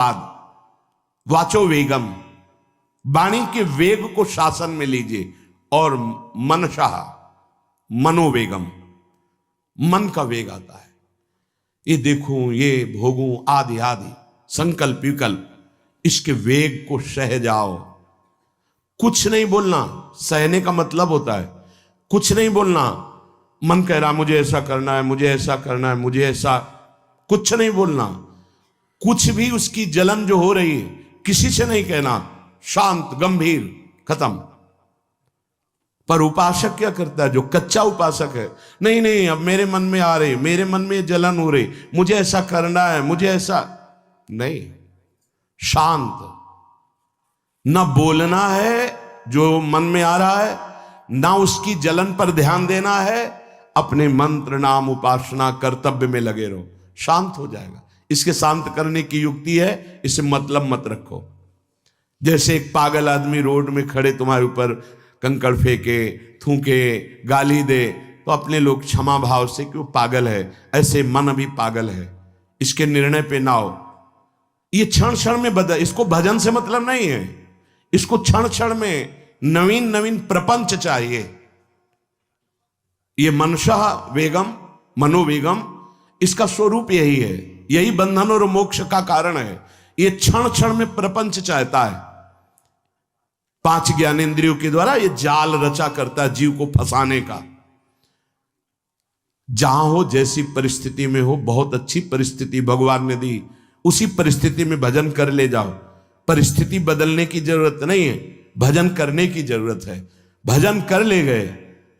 बाद वाचो वेगम, वाणी के वेग को शासन में लीजिए। और मनशाह, मनोवेगम, मन का वेग आता है। ये देखूं, ये भोगूं, आदि आदि संकल्प विकल्प, इसके वेग को सह जाओ। कुछ नहीं बोलना, सहने का मतलब होता है कुछ नहीं बोलना। मन कह रहा मुझे ऐसा करना है, मुझे ऐसा करना है, मुझे ऐसा, कुछ नहीं बोलना। कुछ भी उसकी जलन जो हो रही है किसी से नहीं कहना, शांत गंभीर, खत्म। पर उपासक क्या करता है, जो कच्चा उपासक है, नहीं नहीं अब मेरे मन में आ रही, मेरे मन में जलन हो रही, मुझे ऐसा करना है, मुझे ऐसा नहीं। शांत, ना बोलना है जो मन में आ रहा है, ना उसकी जलन पर ध्यान देना है, अपने मंत्र नाम उपासना कर्तव्य में लगे रहो, शांत हो जाएगा। इसके शांत करने की युक्ति है, इसे मतलब मत रखो। जैसे एक पागल आदमी रोड में खड़े तुम्हारे ऊपर कंकड़ फेंके, थूके, गाली दे, तो अपने लोग क्षमा भाव से क्यों पागल है, ऐसे मन भी पागल है, इसके निर्णय पे ना हो। ये क्षण क्षण में बदल, इसको भजन से मतलब नहीं है, इसको क्षण क्षण में नवीन नवीन प्रपंच चाहिए। ये मनशा वेगम, मनोवेगम, इसका स्वरूप यही है, यही बंधन और मोक्ष का कारण है। ये क्षण क्षण में प्रपंच चाहता है। 5 ज्ञानेंद्रियों के द्वारा ये जाल रचा करता है जीव को फंसाने का। जहां हो, जैसी परिस्थिति में हो, बहुत अच्छी परिस्थिति भगवान ने दी, उसी परिस्थिति में भजन कर ले जाओ। परिस्थिति बदलने की जरूरत नहीं है, भजन करने की जरूरत है। भजन कर ले गए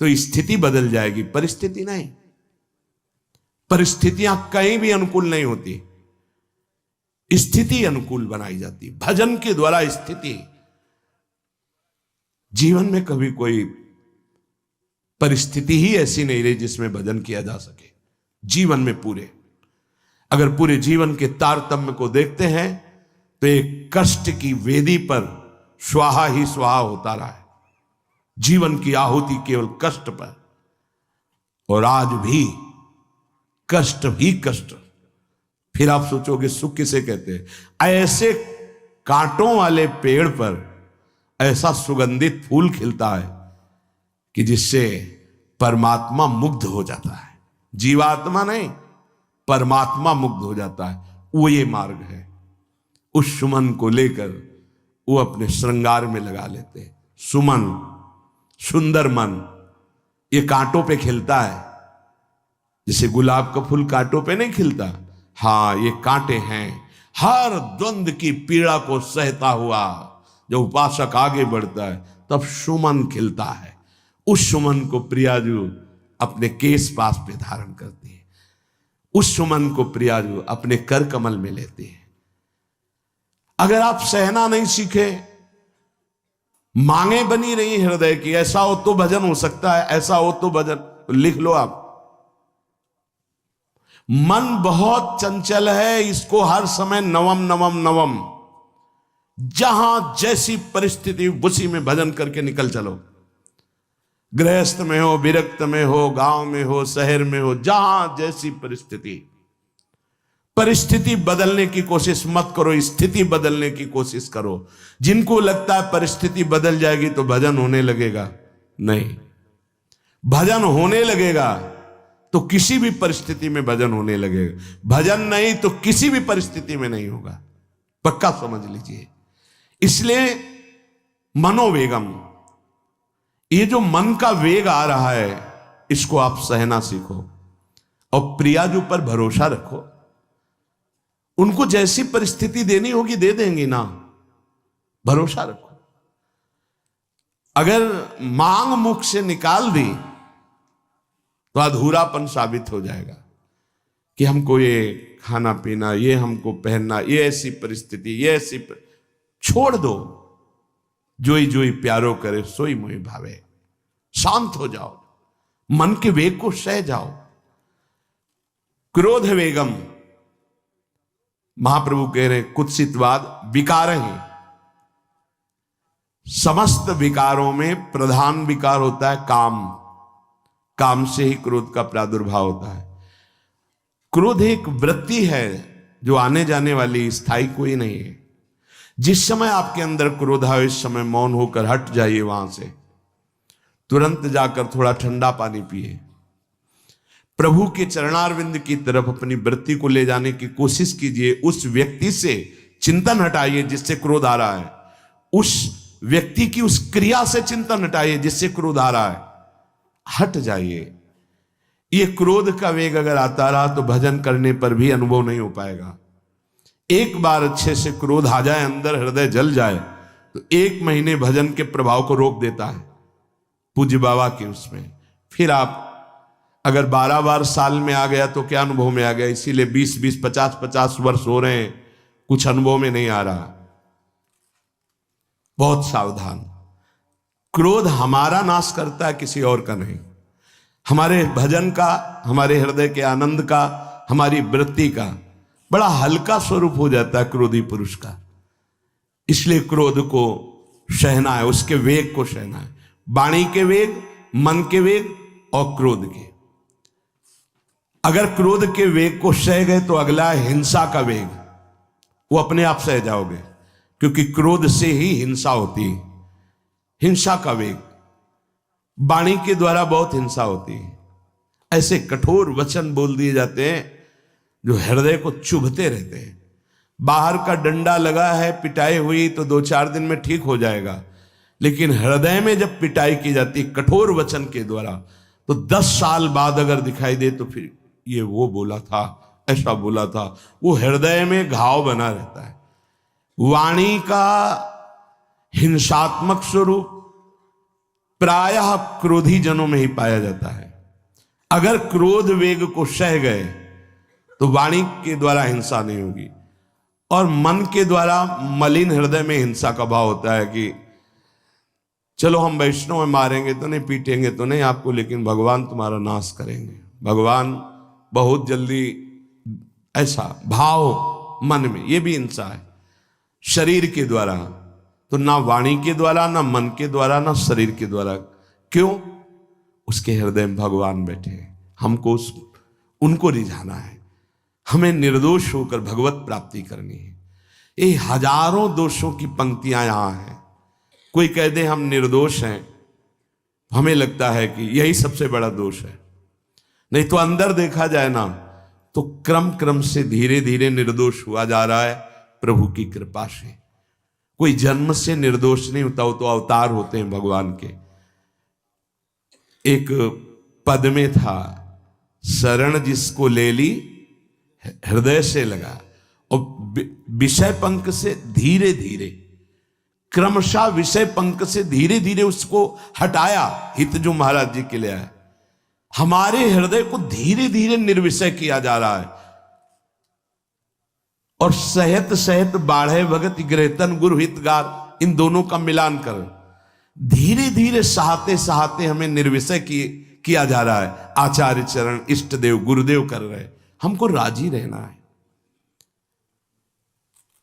तो स्थिति बदल जाएगी, परिस्थिति नहीं। परिस्थितियां कहीं भी अनुकूल नहीं होती, स्थिति अनुकूल बनाई जाती। भजन के द्वारा स्थिति, जीवन में कभी कोई परिस्थिति ही ऐसी नहीं रही जिसमें भजन किया जा सके। जीवन में पूरे, अगर पूरे जीवन के तारतम्य को देखते हैं तो एक कष्ट की वेदी पर स्वाहा ही स्वाहा होता रहा है। जीवन की आहुति केवल कष्ट पर, और आज भी कष्ट ही कष्ट। फिर आप सोचोगे सुख किसे कहते हैं? ऐसे कांटों वाले पेड़ पर ऐसा सुगंधित फूल खिलता है कि जिससे परमात्मा मुग्ध हो जाता है। जीवात्मा नहीं, परमात्मा मुग्ध हो जाता है। वो ये मार्ग है। उस सुमन को लेकर वो अपने श्रृंगार में लगा लेते हैं। सुमन, सुंदर मन, ये कांटों पे खिलता है। जैसे गुलाब का फूल कांटों पे नहीं खिलता, हाँ ये कांटे हैं। हर द्वंद की पीड़ा को सहता हुआ जब उपासक आगे बढ़ता है तब सुमन खिलता है। उस सुमन को प्रियाजू अपने केश पास पे धारण करती है। उस सुमन को प्रियाजू अपने कर कमल में लेती है। अगर आप सहना नहीं सीखे, मांगे बनी रही हृदय की, ऐसा हो तो भजन हो सकता है, ऐसा हो तो भजन, तो लिख लो आप। मन बहुत चंचल है, इसको हर समय नवम नवम नवम, जहां जैसी परिस्थिति उसी में भजन करके निकल चलो। गृहस्थ में हो, विरक्त में हो, गांव में हो, शहर में हो, जहां जैसी परिस्थिति, परिस्थिति बदलने की कोशिश मत करो, स्थिति बदलने की कोशिश करो। जिनको लगता है परिस्थिति बदल जाएगी तो भजन होने लगेगा, नहीं। भजन होने लगेगा तो किसी भी परिस्थिति में भजन होने लगेगा। भजन नहीं तो किसी भी परिस्थिति में नहीं होगा, पक्का समझ लीजिए। इसलिए मनोवेगम, ये जो मन का वेग आ रहा है, इसको आप सहना सीखो और प्रियाजू पर भरोसा रखो। उनको जैसी परिस्थिति देनी होगी दे देंगी ना, भरोसा रखो। अगर मांग मुख से निकाल दी तो अधूरापन साबित हो जाएगा कि हमको ये खाना पीना, ये हमको पहनना, ये ऐसी परिस्थिति, ये ऐसी छोड़ दो। जोई जोई प्यारो करे सोई मोहि भावे। शांत हो जाओ, मन के वेग को सह जाओ। क्रोध वेगम, महाप्रभु कह रहे कुत्सितवाद विकार है। समस्त विकारों में प्रधान विकार होता है काम। काम से ही क्रोध का प्रादुर्भाव होता है। क्रोध एक वृत्ति है जो आने जाने वाली, स्थायी कोई नहीं है। जिस समय आपके अंदर क्रोध आए इस समय मौन होकर हट जाइए वहां से, तुरंत जाकर थोड़ा ठंडा पानी पिए, प्रभु के चरणारविंद की तरफ अपनी वृत्ति को ले जाने की कोशिश कीजिए। उस व्यक्ति से चिंतन हटाइए जिससे क्रोध आ रहा है, उस व्यक्ति की उस क्रिया से चिंतन हटाइए जिससे क्रोध आ रहा है, हट जाइए। ये क्रोध का वेग अगर आता रहा तो भजन करने पर भी अनुभव नहीं हो पाएगा। एक बार अच्छे से क्रोध आ जाए, अंदर हृदय जल जाए, तो 1 महीने भजन के प्रभाव को रोक देता है पूज्य बाबा के उसमें। फिर आप अगर 12 बार साल में आ गया तो क्या अनुभव में आ गया। इसीलिए 20-20, 50-50 वर्ष हो रहे हैं, कुछ अनुभव में नहीं आ रहा। बहुत सावधान। क्रोध हमारा नाश करता है, किसी और का नहीं। हमारे भजन का, हमारे हृदय के आनंद का, हमारी वृत्ति का बड़ा हल्का स्वरूप हो जाता है क्रोधी पुरुष का। इसलिए क्रोध को सहना है, उसके वेग को सहना है। वाणी के वेग, मन के वेग और क्रोध के। अगर क्रोध के वेग को सह गए तो अगला है हिंसा का वेग। वो अपने आप सह जाओगे, क्योंकि क्रोध से ही हिंसा होती है। हिंसा का वेग, वाणी के द्वारा बहुत हिंसा होती है। ऐसे कठोर वचन बोल दिए जाते हैं जो हृदय को चुभते रहते हैं। बाहर का डंडा लगा है, पिटाई हुई तो 2-4 दिन में ठीक हो जाएगा, लेकिन हृदय में जब पिटाई की जाती है कठोर वचन के द्वारा, तो 10 साल बाद अगर दिखाई दे तो फिर ये वो बोला था, ऐसा बोला था, वो हृदय में घाव बना रहता है। वाणी का हिंसात्मक स्वरूप प्रायः क्रोधी जनों में ही पाया जाता है। अगर क्रोध वेग को सह गए तो वाणी के द्वारा हिंसा नहीं होगी, और मन के द्वारा मलिन हृदय में हिंसा का भाव होता है कि चलो हम वैष्णव में मारेंगे तो नहीं, पीटेंगे तो नहीं आपको, लेकिन भगवान तुम्हारा नाश करेंगे, भगवान बहुत जल्दी, ऐसा भाव मन में, ये भी हिंसा है। शरीर के द्वारा तो ना वाणी के द्वारा, ना मन के द्वारा, ना शरीर के द्वारा। क्यों? उसके हृदय में भगवान बैठे हैं, हमको उनको रिझाना है, हमें निर्दोष होकर भगवत प्राप्ति करनी है। ये हजारों दोषों की पंक्तियां यहां हैं। कोई कह दे हम निर्दोष हैं, हमें लगता है कि यही सबसे बड़ा दोष है। नहीं तो अंदर देखा जाए ना तो क्रम क्रम से धीरे धीरे निर्दोष हुआ जा रहा है प्रभु की कृपा से। कोई जन्म से निर्दोष नहीं होता, वो तो अवतार होते हैं भगवान के। एक पद में था, शरण जिसको ले ली हृदय से लगा, और विषय पंख से धीरे धीरे, क्रमशः विषय पंख से धीरे धीरे उसको हटाया। हित जो महाराज जी के लिए आया, हमारे हृदय को धीरे धीरे निर्विषय किया जा रहा है। और सहत सहत बाढ़े भगत ग्रहतन गुरु हितगार, इन दोनों का मिलान कर धीरे धीरे सहाते सहाते हमें निर्विषय किया जा रहा है। आचार्य चरण, इष्ट देव, गुरुदेव कर रहे, हमको राजी रहना है।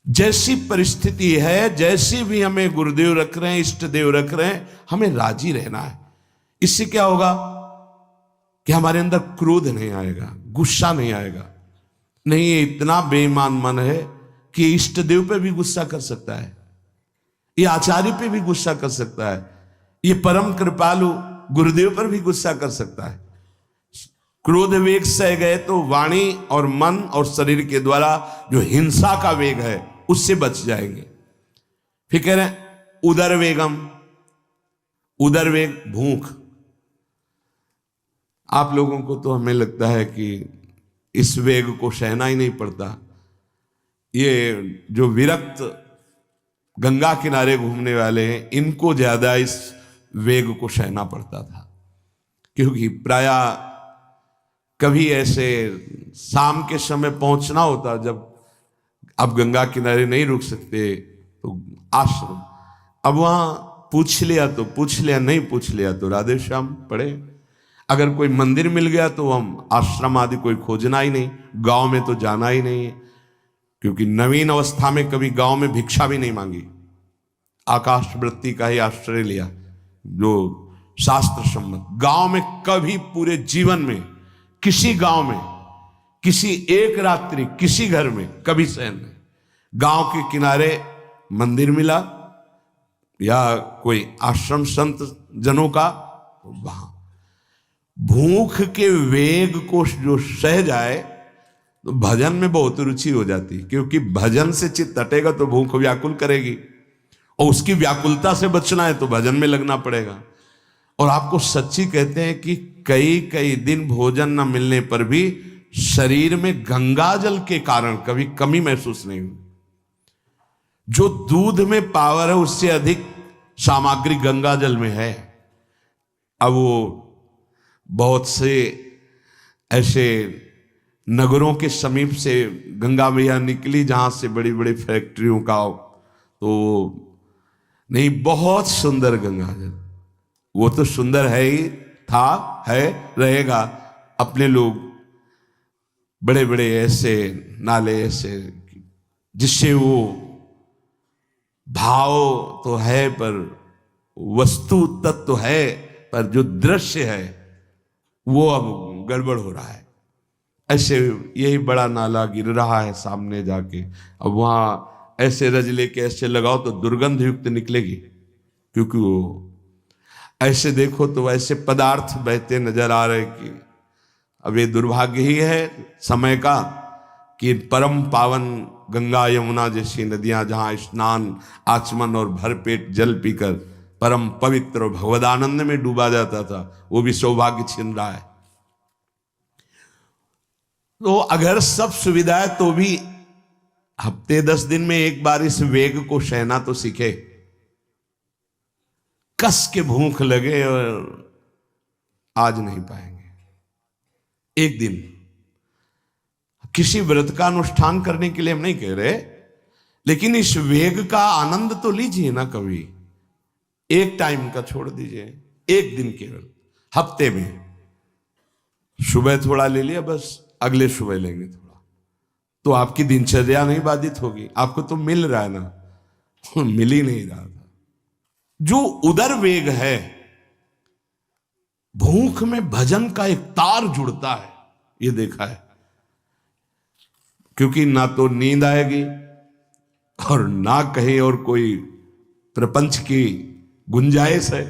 जैसी परिस्थिति है, जैसी भी हमें गुरुदेव रख रहे हैं, इष्ट देव रख रहे हैं, हमें राजी रहना है। इससे क्या होगा कि हमारे अंदर क्रोध नहीं आएगा, गुस्सा नहीं आएगा। नहीं, ये इतना बेईमान मन है कि इष्ट देव पे भी गुस्सा कर सकता है, ये आचार्य पे भी गुस्सा कर सकता है, ये परम कृपालु गुरुदेव पर भी गुस्सा कर सकता है। क्रोध वेग सह गए तो वाणी और मन और शरीर के द्वारा जो हिंसा का वेग है उससे बच जाएंगे। फिर कह रहे हैं उदर वेगम, उदर वेग भूख। आप लोगों को तो हमें लगता है कि इस वेग को सहना ही नहीं पड़ता। ये जो विरक्त गंगा किनारे घूमने वाले हैं, इनको ज्यादा इस वेग को सहना पड़ता था, क्योंकि प्रायः कभी ऐसे शाम के समय पहुंचना होता, जब आप गंगा किनारे नहीं रुक सकते तो आश्रम, अब वहां पूछ लिया तो पूछ लिया, नहीं पूछ लिया तो राधे श्याम पढ़े। अगर कोई मंदिर मिल गया तो हम आश्रम आदि कोई खोजना ही नहीं, गांव में तो जाना ही नहीं है, क्योंकि नवीन अवस्था में कभी गांव में भिक्षा भी नहीं मांगी, आकाश वृत्ति का ही आश्रय लिया जो शास्त्र सम्मत। गांव में कभी पूरे जीवन में किसी गांव में किसी एक रात्रि किसी घर में कभी सहन नहीं। गांव के किनारे मंदिर मिला या कोई आश्रम संत जनों का, वहां भूख के वेग को जो सह जाए तो भजन में बहुत रुचि हो जाती, क्योंकि भजन से चित्त हटेगा तो भूख व्याकुल करेगी, और उसकी व्याकुलता से बचना है तो भजन में लगना पड़ेगा। और आपको सच्ची कहते हैं कि कई कई दिन भोजन न मिलने पर भी शरीर में गंगा जल के कारण कभी कमी महसूस नहीं हुई। जो दूध में पावर है उससे अधिक सामग्री गंगा जल में है। अब वो बहुत से ऐसे नगरों के समीप से गंगा मैया निकली जहां से बड़ी बड़ी फैक्ट्रियों का, तो नहीं, बहुत सुंदर गंगा जल, वो तो सुंदर है ही, था, है, रहेगा। अपने लोग बड़े बड़े ऐसे नाले ऐसे जिससे वो भाव तो है पर वस्तु तत्व है, पर जो दृश्य है वो अब गड़बड़ हो रहा है। ऐसे यही बड़ा नाला गिर रहा है सामने जाके, अब वहां ऐसे रज लेके ऐसे लगाओ तो दुर्गंध युक्त निकलेगी, क्योंकि वो ऐसे देखो तो ऐसे पदार्थ बहते नजर आ रहे कि अब ये दुर्भाग्य ही है समय का कि परम पावन गंगा यमुना जैसी नदियां जहां स्नान आचमन और भरपेट जल पीकर परम पवित्र और भगवदानंद में डूबा जाता था, वो भी सौभाग्य छिन रहा है। तो अगर सब सुविधा है तो भी हफ्ते 10 दिन में एक बार इस वेग को सहना तो सीखे। कस के भूख लगे और आज नहीं पाएंगे। एक दिन किसी व्रत का अनुष्ठान करने के लिए हम नहीं कह रहे, लेकिन इस वेग का आनंद तो लीजिए ना कभी। एक टाइम का छोड़ दीजिए, एक दिन केवल हफ्ते में सुबह थोड़ा ले लिया, बस अगले सुबह लेंगे थोड़ा, तो आपकी दिनचर्या नहीं बाधित होगी। आपको तो मिल रहा है ना, मिल ही नहीं रहा था। जो उदर वेग है, भूख में भजन का एक तार जुड़ता है, ये देखा है। क्योंकि ना तो नींद आएगी और ना कहीं और कोई प्रपंच की गुंजाइश है,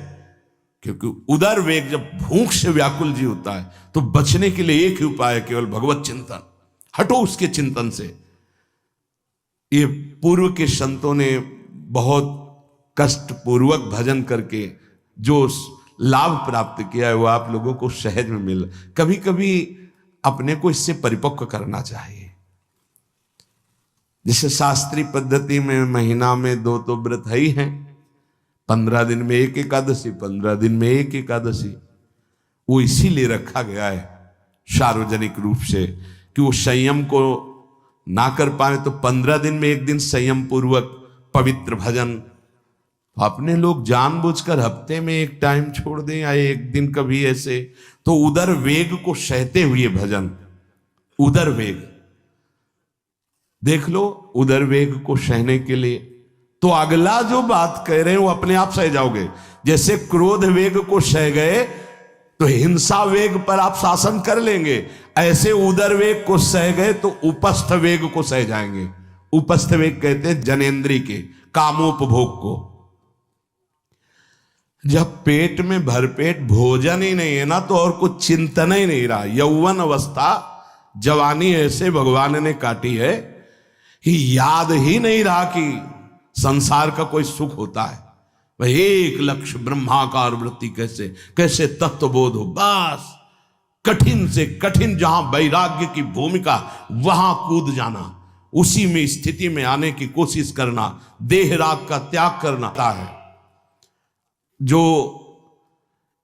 क्योंकि उदर वेग जब भूख से व्याकुल जी होता है तो बचने के लिए एक ही उपाय है, केवल भगवत चिंतन। हटो उसके चिंतन से। ये पूर्व के संतों ने बहुत कष्ट पूर्वक भजन करके जो लाभ प्राप्त किया है वो आप लोगों को सहज में मिल। कभी कभी अपने को इससे परिपक्व करना चाहिए। जैसे शास्त्रीय पद्धति में महीना में 2 तो व्रत है ही हैं, 15 दिन में एक एकादशी, 15 दिन में एक एकादशी। वो इसीलिए रखा गया है सार्वजनिक रूप से कि वो संयम को ना कर पाए तो 15 दिन में एक दिन संयम पूर्वक पवित्र भजन। अपने लोग जानबूझकर हफ्ते में एक टाइम छोड़ दें या एक दिन कभी ऐसे, तो उदर वेग को सहते हुए भजन। उदर वेग देख लो, उदर वेग को सहने के लिए तो अगला जो बात कह रहे हैं वो अपने आप सह जाओगे। जैसे क्रोध वेग को सह गए तो हिंसा वेग पर आप शासन कर लेंगे, ऐसे उदर वेग को सह गए तो उपस्थ वेग को सह जाएंगे। उपस्थ वेग कहते हैं जनेंद्री के कामोपभोग को। जब पेट में भरपेट भोजन ही नहीं है ना तो और कुछ चिंतन ही नहीं रहा। यौवन अवस्था जवानी ऐसे भगवान ने काटी है कि याद ही नहीं रहा कि संसार का कोई सुख होता है। वह एक लक्ष्य ब्रह्माकार वृत्ति कैसे कैसे तत्वबोध हो, बस कठिन से कठिन जहां वैराग्य की भूमिका वहां कूद जाना, उसी में स्थिति में आने की कोशिश करना, देह राग का त्याग करना है। जो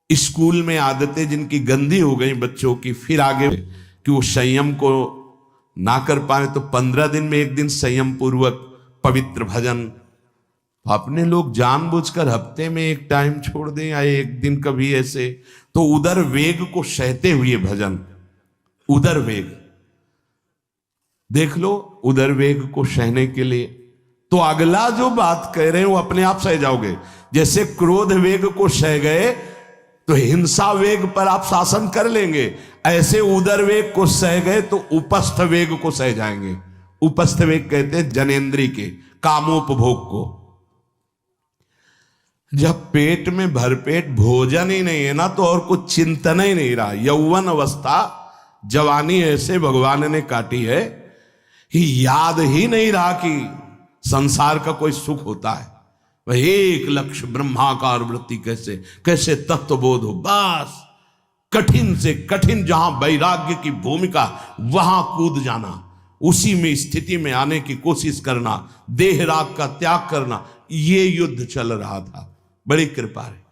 स्कूल में आदतें जिनकी गंदी हो गई बच्चों की, फिर आगे कि वो संयम को ना कर पाए तो 15 दिन में एक दिन संयम पूर्वक पवित्र भजन। अपने लोग जानबूझकर हफ्ते में एक टाइम छोड़ दें या एक दिन कभी ऐसे, तो उदर वेग को सहते हुए भजन। उदर वेग देख लो, उदर वेग को सहने के लिए तो अगला जो बात कह रहे हैं वो अपने आप सह जाओगे। जैसे क्रोध वेग को सह गए तो हिंसा वेग पर आप शासन कर लेंगे, ऐसे उदर वेग को सह गए तो उपस्थ वेग को सह जाएंगे। उपस्थ वेग कहते हैं जनेंद्री के कामोपभोग को। जब पेट में भरपेट भोजन ही नहीं है ना, तो और कुछ चिंतन ही नहीं रहा। यौवन अवस्था, जवानी ऐसे भगवान ने काटी है कि याद ही नहीं रहा कि संसार का कोई सुख होता है। वह एक लक्ष्य ब्रह्माकार वृत्ति कैसे कैसे तत्वबोध हो, बस कठिन से कठिन जहां वैराग्य की भूमिका वहां कूद जाना, उसी में स्थिति में आने की कोशिश करना, देह राग का त्याग करना, ये युद्ध चल रहा था। बड़ी कृपा है।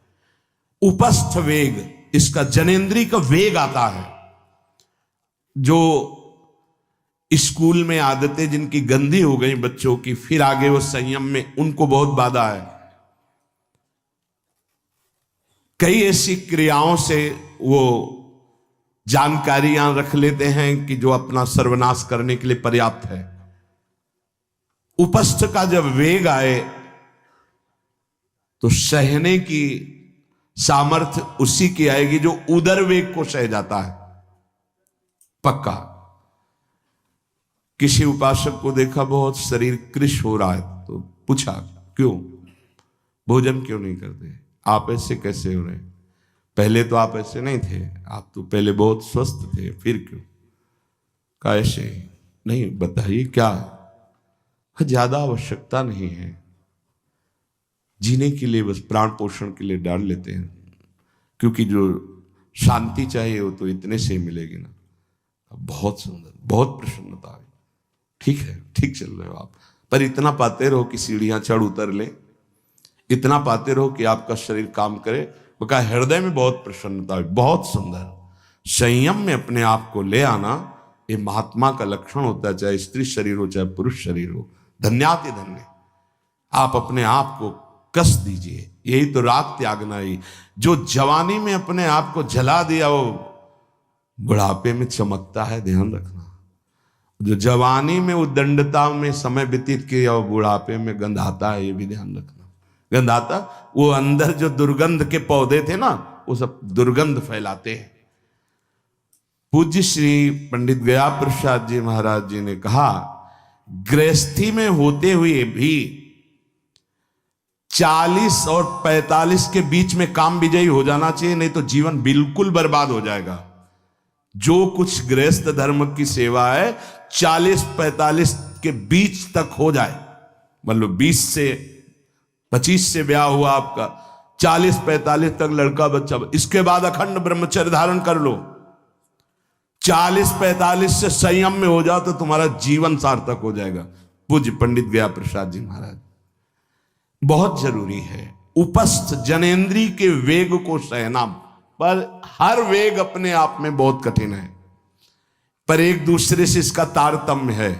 उपस्थ वेग, इसका जनेंद्री का वेग आता है। जो स्कूल में आदतें जिनकी गंदी हो गई बच्चों की, फिर आगे वो संयम में, उनको बहुत बाधा है। कई ऐसी क्रियाओं से वो जानकारियां रख लेते हैं कि जो अपना सर्वनाश करने के लिए पर्याप्त है। उपस्थ का जब वेग आए तो सहने की सामर्थ्य उसी की आएगी जो उदर वेग को सह जाता है, पक्का। किसी उपासक को देखा बहुत शरीर कृश हो रहा है, तो पूछा क्यों, भोजन क्यों नहीं करते, आप ऐसे कैसे हो रहे, पहले तो आप ऐसे नहीं थे, आप तो पहले बहुत स्वस्थ थे, फिर क्यों, का ऐसे नहीं, बताइए क्या है। ज्यादा आवश्यकता नहीं है, जीने के लिए बस प्राण पोषण के लिए डाल लेते हैं, क्योंकि जो शांति चाहिए वो तो इतने से ही मिलेगी ना। बहुत सुंदर, बहुत प्रसन्नता है। ठीक है, ठीक चल रहे हो आप, पर इतना पाते रहो कि सीढ़ियां चढ़ उतर ले, इतना पाते रहो कि आपका शरीर काम करे। वो कहा हृदय में बहुत प्रसन्नता है, बहुत सुंदर। संयम में अपने आप को ले आना, ये महात्मा का लक्षण होता है, चाहे स्त्री शरीर हो चाहे पुरुष शरीर हो। धन्याति धन्य। आप अपने आप को कस दीजिए, यही तो राग त्यागना ही। जो जवानी में अपने आप को जला दिया वो बुढ़ापे में चमकता है, ध्यान रखना। जो जवानी में उद्दंडता में समय व्यतीत किया वो बुढ़ापे में गंधाता है, ये भी ध्यान रखना। गंधाता, वो अंदर जो दुर्गंध के पौधे थे ना, वो सब दुर्गंध फैलाते हैं। पूज्य श्री पंडित गया प्रसाद जी महाराज जी ने कहा, गृहस्थी में होते हुए भी 40 और 45 के बीच में काम विजयी हो जाना चाहिए, नहीं तो जीवन बिल्कुल बर्बाद हो जाएगा। जो कुछ गृहस्थ धर्म की सेवा है 40-45 के बीच तक हो जाए, मतलब 20 से 25 से ब्याह हुआ आपका, 40-45 तक लड़का बच्चा, इसके बाद अखंड ब्रह्मचर्य धारण कर लो। 40-45 से संयम में हो जाओ तो तुम्हारा जीवन सार्थक हो जाएगा। पूज्य पंडित गया प्रसाद जी महाराज। बहुत जरूरी है उपस्थ जनेंद्री के वेग को सहना, पर हर वेग अपने आप में बहुत कठिन है, पर एक दूसरे से इसका तारतम्य है।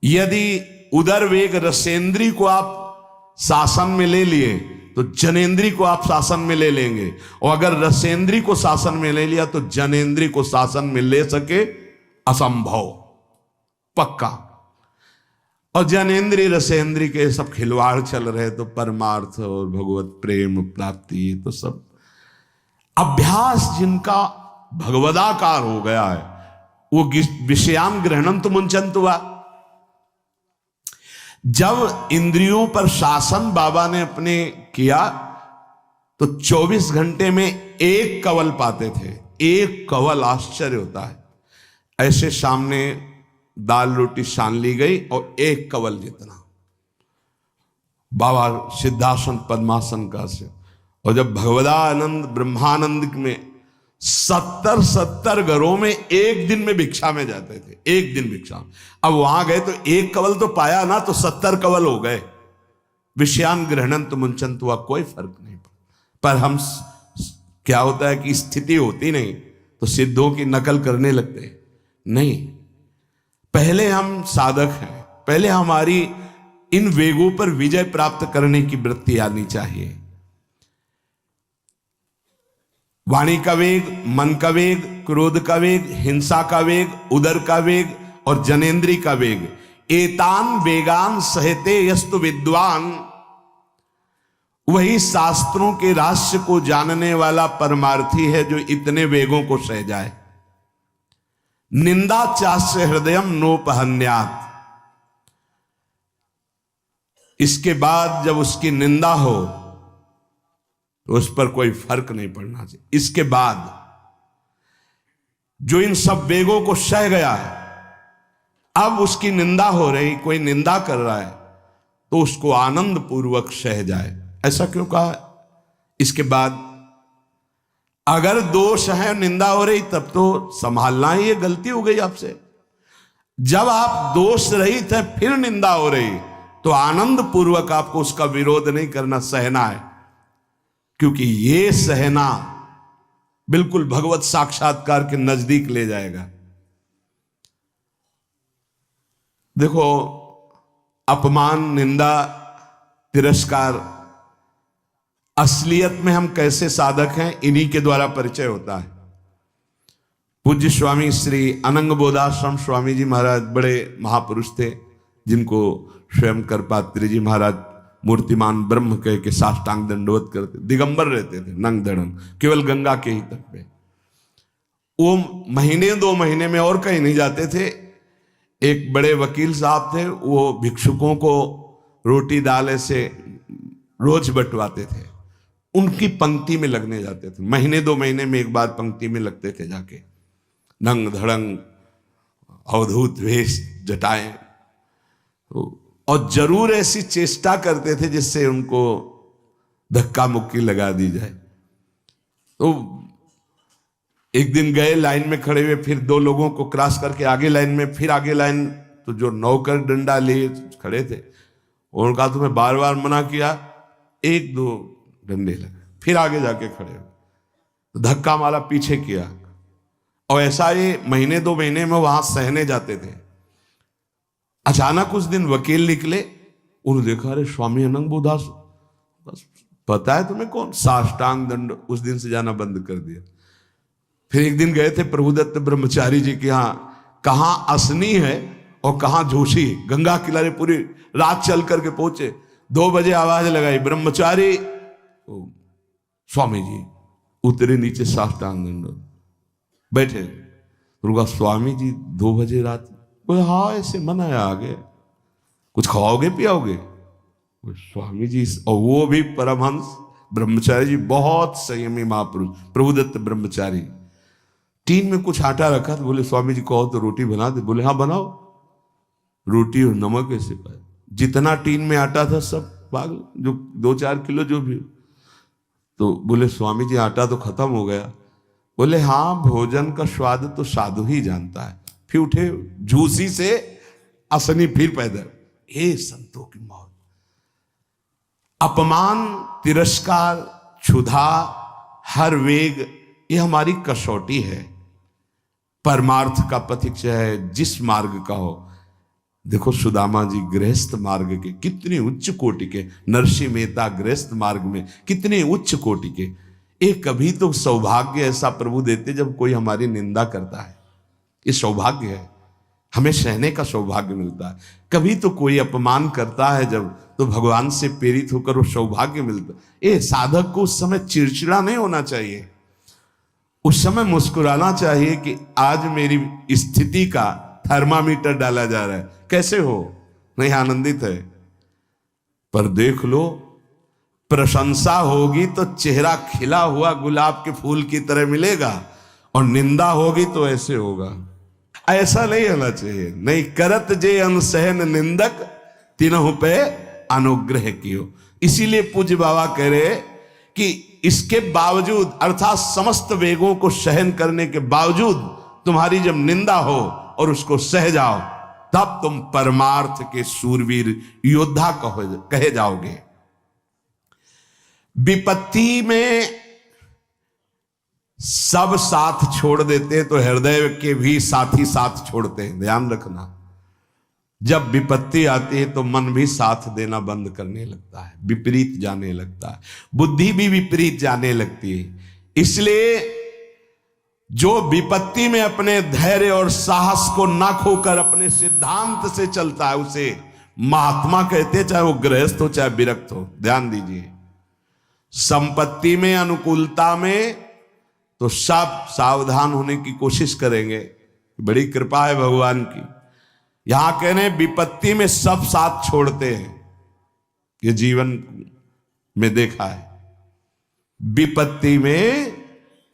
यदि उदर वेग रसेंद्री को आप शासन में ले लिए तो जनेंद्री को आप शासन में ले लेंगे, और अगर रसेंद्री को शासन में ले लिया तो जनेंद्री को शासन में ले सके असंभव, पक्का। और जनेंद्री रसेंद्री के सब खिलवाड़ चल रहे, तो परमार्थ और भगवत प्रेम प्राप्ति, ये तो सब अभ्यास जिनका भगवदाकार हो गया है, वो विषयान ग्रहणंत मुंचंत हुआ। जब इंद्रियों पर शासन बाबा ने अपने किया तो 24 घंटे में एक कवल पाते थे। एक कवल, आश्चर्य होता है। ऐसे सामने दाल रोटी सान ली गई और एक कवल जितना, बाबा सिद्धासन पद्मासन का से। और जब भगवदानंद ब्रह्मानंद में 70 घरों में एक दिन में भिक्षा में जाते थे, एक दिन भिक्षा। अब वहां गए तो एक कवल तो पाया ना, तो 70 कवल हो गए। विषयान ग्रहणंत मुंचंत हुआ, कोई फर्क नहीं पड़ा। पर हम क्या होता है कि स्थिति होती नहीं तो सिद्धों की नकल करने लगते नहीं। पहले हम साधक हैं, पहले हमारी इन वेगों पर विजय प्राप्त करने की वृत्ति आनी चाहिए। वाणी का वेग, मन का वेग, क्रोध का वेग, हिंसा का वेग, उदर का वेग और जनेंद्री का वेग, एतान वेगान सहते यस्तु विद्वान वही शास्त्रों के रहस्य को जानने वाला परमार्थी है जो इतने वेगों को सह जाए। निंदा चास्य हृदयम नोपहन्यात्। इसके बाद जब उसकी निंदा हो तो उस पर कोई फर्क नहीं पड़ना चाहिए। इसके बाद जो इन सब वेगों को सह गया है, अब उसकी निंदा हो रही, कोई निंदा कर रहा है तो उसको आनंद पूर्वक सह जाए। ऐसा क्यों कहा? इसके बाद अगर दोष है, निंदा हो रही, तब तो संभालना ही, ये गलती हो गई आपसे। जब आप दोष रहित है फिर निंदा हो रही तो आनंद पूर्वक आपको उसका विरोध नहीं करना, सहना है। क्योंकि ये सहना बिल्कुल भगवत साक्षात्कार के नजदीक ले जाएगा। देखो, अपमान, निंदा, तिरस्कार, असलियत में हम कैसे साधक हैं, इन्हीं के द्वारा परिचय होता है। पूज्य स्वामी श्री अनंग बोधाश्रम स्वामी जी महाराज बड़े महापुरुष थे, जिनको स्वयं करपात्री जी महाराज मूर्तिमान ब्रह्म कह के साष्टांग दंडवत करते, दिगंबर रहते थे, नंग धड़ंग, केवल गंगा के ही तट पे। वो महीने 2 महीने में और कहीं नहीं जाते थे। एक बड़े वकील साहब थे, वो भिक्षुकों को रोटी दाल से रोज बंटवाते थे, उनकी पंक्ति में लगने जाते थे। महीने 2 महीने में एक बार पंक्ति में लगते थे जाके, नंग धड़ंग, अवधूत वेश, जटाएं, और जरूर ऐसी चेष्टा करते थे जिससे उनको धक्का मुक्की लगा दी जाए। तो एक दिन गए, लाइन में खड़े हुए, फिर 2 लोगों को क्रॉस करके आगे लाइन में, फिर आगे लाइन, तो जो नौकर डंडा लिए खड़े थे उन्होंने कहा तुम्हें बार बार मना किया, 1-2 डंडे लगे, फिर आगे जाके खड़े हो, तो धक्का मारा, पीछे किया। और ऐसा ये महीने 2 महीने में वहां सहने जाते थे। अचानक उस दिन वकील निकले, उन्होंने देखा, अरे स्वामी अनंग बोधास, बस पता है तुम्हें कौन, साष्टांग दंड, उस दिन से जाना बंद कर दिया। फिर एक दिन गए थे प्रभुदत्त ब्रह्मचारी जी के यहाँ, कहां असनी है और कहां जोशी, गंगा किनारे पूरी रात चल करके पहुंचे। 2 बजे आवाज लगाई, ब्रह्मचारी, स्वामी जी उतरे नीचे, साष्टांग दंड बैठे। रुका, स्वामी जी 2 बजे रात, बोले हाँ ऐसे मन आया, आगे कुछ खाओगे पियाओगे? स्वामी जी, और वो भी परमहंस ब्रह्मचारी जी, बहुत संयमी महापुरुष प्रभुदत्त ब्रह्मचारी। टीन में कुछ आटा रखा, तो बोले स्वामी जी कहो तो रोटी बना दे। बोले हाँ बनाओ। रोटी और नमक ऐसे पाए, जितना टीन में आटा था सब पागल, जो 2-4 किलो जो भी। तो बोले स्वामी जी आटा तो खत्म हो गया। बोले हाँ, भोजन का स्वाद तो साधु ही जानता है। फिर उठे, झूसी से असनी फिर पैदल। हे संतों की मौत, अपमान, तिरस्कार, क्षुधा, हर वेग, ये हमारी कसौटी है। परमार्थ का पथिक चाहे जिस मार्ग का हो। देखो सुदामा जी गृहस्थ मार्ग के कितने उच्च कोटि के, नरसिंह मेहता गृहस्थ मार्ग में कितने उच्च कोटि के। एक कभी तो सौभाग्य ऐसा प्रभु देते जब कोई हमारी निंदा करता है, ये सौभाग्य है, हमें सहने का सौभाग्य मिलता है। कभी तो कोई अपमान करता है जब, तो भगवान से प्रेरित होकर वो सौभाग्य मिलता है। ये साधक को उस समय चिड़चिड़ा नहीं होना चाहिए, उस समय मुस्कुराना चाहिए कि आज मेरी स्थिति का थर्मामीटर डाला जा रहा है, कैसे हो, नहीं आनंदित है। पर देख लो, प्रशंसा होगी तो चेहरा खिला हुआ गुलाब के फूल की तरह मिलेगा, और निंदा होगी तो ऐसे होगा। ऐसा नहीं होना चाहिए। नहीं करत जे अनसहन निंदक, तीनों पे अनुग्रह कियो। इसीलिए पूज्य बाबा कह रहे कि इसके बावजूद, अर्थात समस्त वेगों को सहन करने के बावजूद तुम्हारी जब निंदा हो और उसको सह जाओ, तब तुम परमार्थ के शूरवीर योद्धा कहे जाओगे। विपत्ति में सब साथ छोड़ देते तो हृदय के भी साथी साथ छोड़ते हैं, ध्यान रखना। जब विपत्ति आती है तो मन भी साथ देना बंद करने लगता है, विपरीत जाने लगता है, बुद्धि भी विपरीत जाने लगती है। इसलिए जो विपत्ति में अपने धैर्य और साहस को ना खोकर अपने सिद्धांत से चलता है उसे महात्मा कहते हैं, चाहे वो गृहस्थ हो चाहे विरक्त हो। ध्यान दीजिए, संपत्ति में, अनुकूलता में तो सब सावधान होने की कोशिश करेंगे। बड़ी कृपा है भगवान की। यहां कहने विपत्ति में सब साथ छोड़ते हैं, ये जीवन में देखा है। विपत्ति में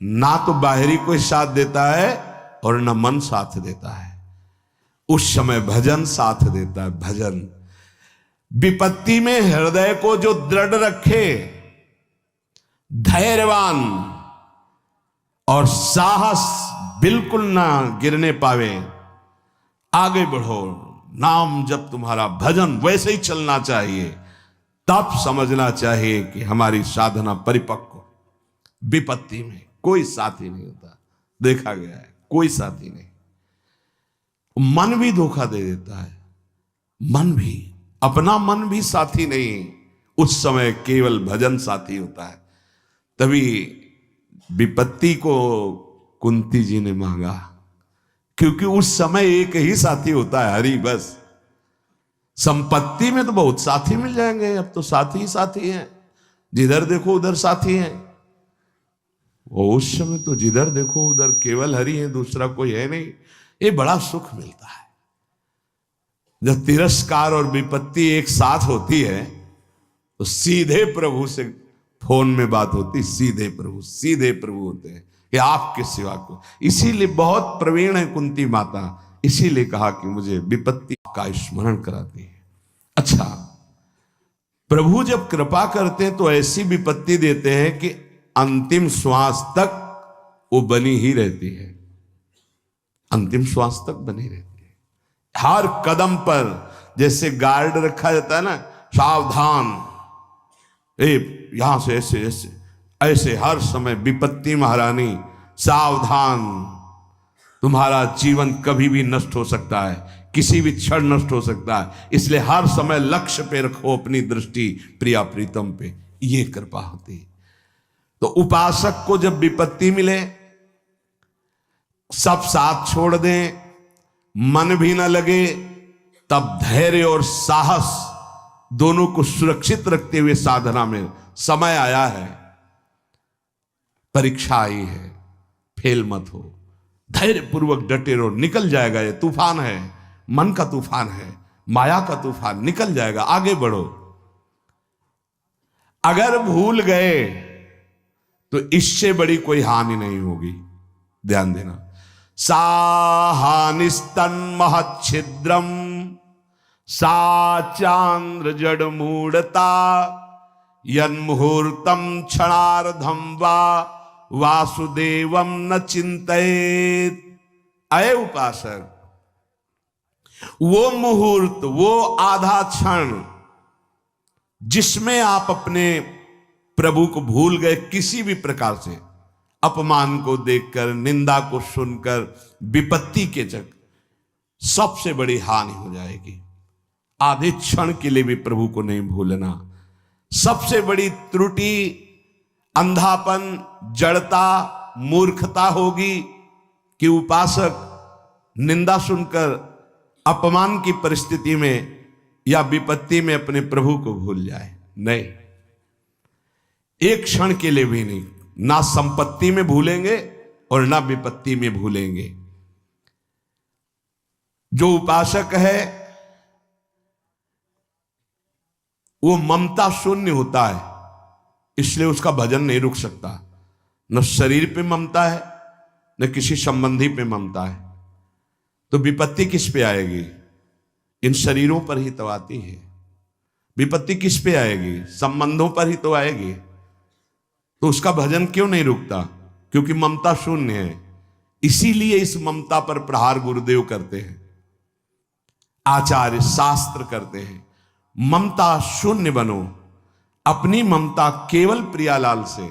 ना तो बाहरी कोई साथ देता है और ना मन साथ देता है, उस समय भजन साथ देता है। भजन विपत्ति में हृदय को जो दृढ़ रखे, धैर्यवान और साहस बिल्कुल ना गिरने पावे, आगे बढ़ो, नाम जब तुम्हारा भजन वैसे ही चलना चाहिए, तब समझना चाहिए कि हमारी साधना परिपक्व। विपत्ति में कोई साथी नहीं होता, देखा गया है, कोई साथी नहीं। मन भी धोखा दे देता है, मन भी, अपना मन भी साथी नहीं, उस समय केवल भजन साथी होता है। तभी विपत्ति को कुंती जी ने मांगा, क्योंकि उस समय एक ही साथी होता है, हरि बस। संपत्ति में तो बहुत साथी मिल जाएंगे, अब तो साथी ही साथी हैं, जिधर देखो उधर साथी हैं। वो उस समय तो जिधर देखो उधर केवल हरि है, दूसरा कोई है नहीं। ये बड़ा सुख मिलता है जब तिरस्कार और विपत्ति एक साथ होती है, तो सीधे प्रभु से फोन में बात होती, सीधे प्रभु होते हैं कि आपके सिवा को। इसीलिए बहुत प्रवीण है कुंती माता, इसीलिए कहा कि मुझे विपत्ति का स्मरण कराती है। अच्छा, प्रभु जब कृपा करते हैं तो ऐसी विपत्ति देते हैं कि अंतिम श्वास तक वो बनी ही रहती है, अंतिम श्वास तक बनी रहती है। हर कदम पर जैसे गार्ड रखा जाता है ना, सावधान, यहां से ऐसे ऐसे ऐसे, हर समय विपत्ति महारानी सावधान, तुम्हारा जीवन कभी भी नष्ट हो सकता है, किसी भी क्षण नष्ट हो सकता है, इसलिए हर समय लक्ष्य पे रखो अपनी दृष्टि, प्रिया प्रीतम पे। ये कृपा होती है। तो उपासक को जब विपत्ति मिले, सब साथ छोड़ दें, मन भी ना लगे, तब धैर्य और साहस दोनों को सुरक्षित रखते हुए साधना में, समय आया है, परीक्षा आई है, फेल मत हो, धैर्य पूर्वक डटे रहो, निकल जाएगा। ये तूफान है, मन का तूफान है, माया का तूफान, निकल जाएगा, आगे बढ़ो। अगर भूल गए तो इससे बड़ी कोई हानि नहीं होगी, ध्यान देना। साहानिस्तन महच्छिद्रम सा चांद्र जड़ मूढ़ता यन्मुहूर्तम क्षणार्धम वा वासुदेवम न चिंतयेत। अय उपासक, वो मुहूर्त, वो आधा क्षण जिसमें आप अपने प्रभु को भूल गए, किसी भी प्रकार से अपमान को देखकर, निंदा को सुनकर, विपत्ति के जग, सबसे बड़ी हानि हो जाएगी। आधे क्षण के लिए भी प्रभु को नहीं भूलना। सबसे बड़ी त्रुटि अंधापन, जड़ता, मूर्खता होगी कि उपासक निंदा सुनकर, अपमान की परिस्थिति में या विपत्ति में अपने प्रभु को भूल जाए। नहीं, एक क्षण के लिए भी नहीं, ना संपत्ति में भूलेंगे और ना विपत्ति में भूलेंगे। जो उपासक है वो ममता शून्य होता है, इसलिए उसका भजन नहीं रुक सकता। न शरीर पे ममता है, न किसी संबंधी पे ममता है, तो विपत्ति किस पे आएगी? इन शरीरों पर ही तो आती है। विपत्ति किस पे आएगी? संबंधों पर ही तो आएगी। तो उसका भजन क्यों नहीं रुकता? क्योंकि ममता शून्य है। इसीलिए इस ममता पर प्रहार गुरुदेव करते हैं, आचार्य शास्त्र करते हैं। ममता शून्य बनो, अपनी ममता केवल प्रियालाल से,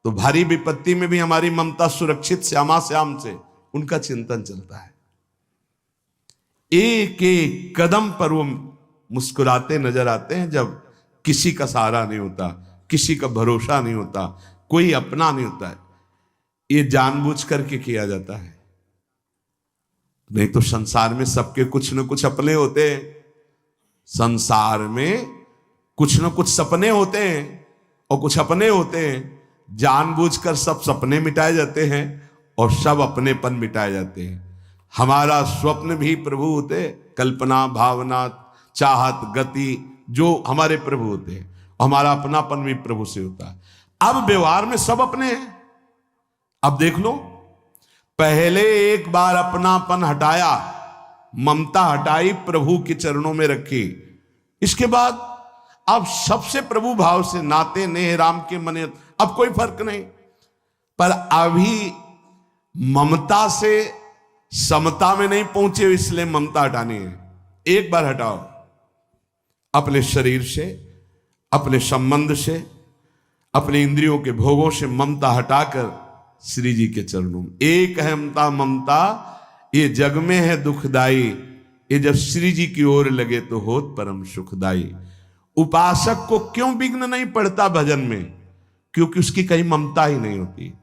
तो भारी विपत्ति में भी हमारी ममता सुरक्षित श्यामा श्याम से, उनका चिंतन चलता है। एक एक कदम पर वो मुस्कुराते नजर आते हैं, जब किसी का सहारा नहीं होता, किसी का भरोसा नहीं होता, कोई अपना नहीं होता है। ये जानबूझ करके किया जाता है, नहीं तो संसार में सबके कुछ न कुछ अपने होते हैं। संसार में कुछ न कुछ सपने होते हैं, और कुछ अपने होते हैं, जानबूझकर सब सपने मिटाए जाते हैं और सब अपनेपन मिटाए जाते हैं। हमारा स्वप्न भी प्रभु होते, कल्पना, भावना, चाहत, गति जो हमारे प्रभु होते हैं, हमारा अपनापन भी प्रभु से होता है। अब व्यवहार में सब अपने हैं। अब देख लो, पहले एक बार अपनापन हटाया, ममता हटाई, प्रभु के चरणों में रखी, इसके बाद अब सबसे प्रभु भाव से नाते नेह राम के मने, अब कोई फर्क नहीं। पर अभी ममता से समता में नहीं पहुंचे, इसलिए ममता हटानी है। एक बार हटाओ, अपने शरीर से, अपने संबंध से, अपने इंद्रियों के भोगों से ममता हटाकर श्री जी के चरणों में। एक अहमता ममता ये जग में है दुखदाई, ये जब श्री जी की ओर लगे तो होत परम सुखदाई। उपासक को क्यों विघ्न नहीं पड़ता भजन में? क्योंकि उसकी कहीं ममता ही नहीं होती।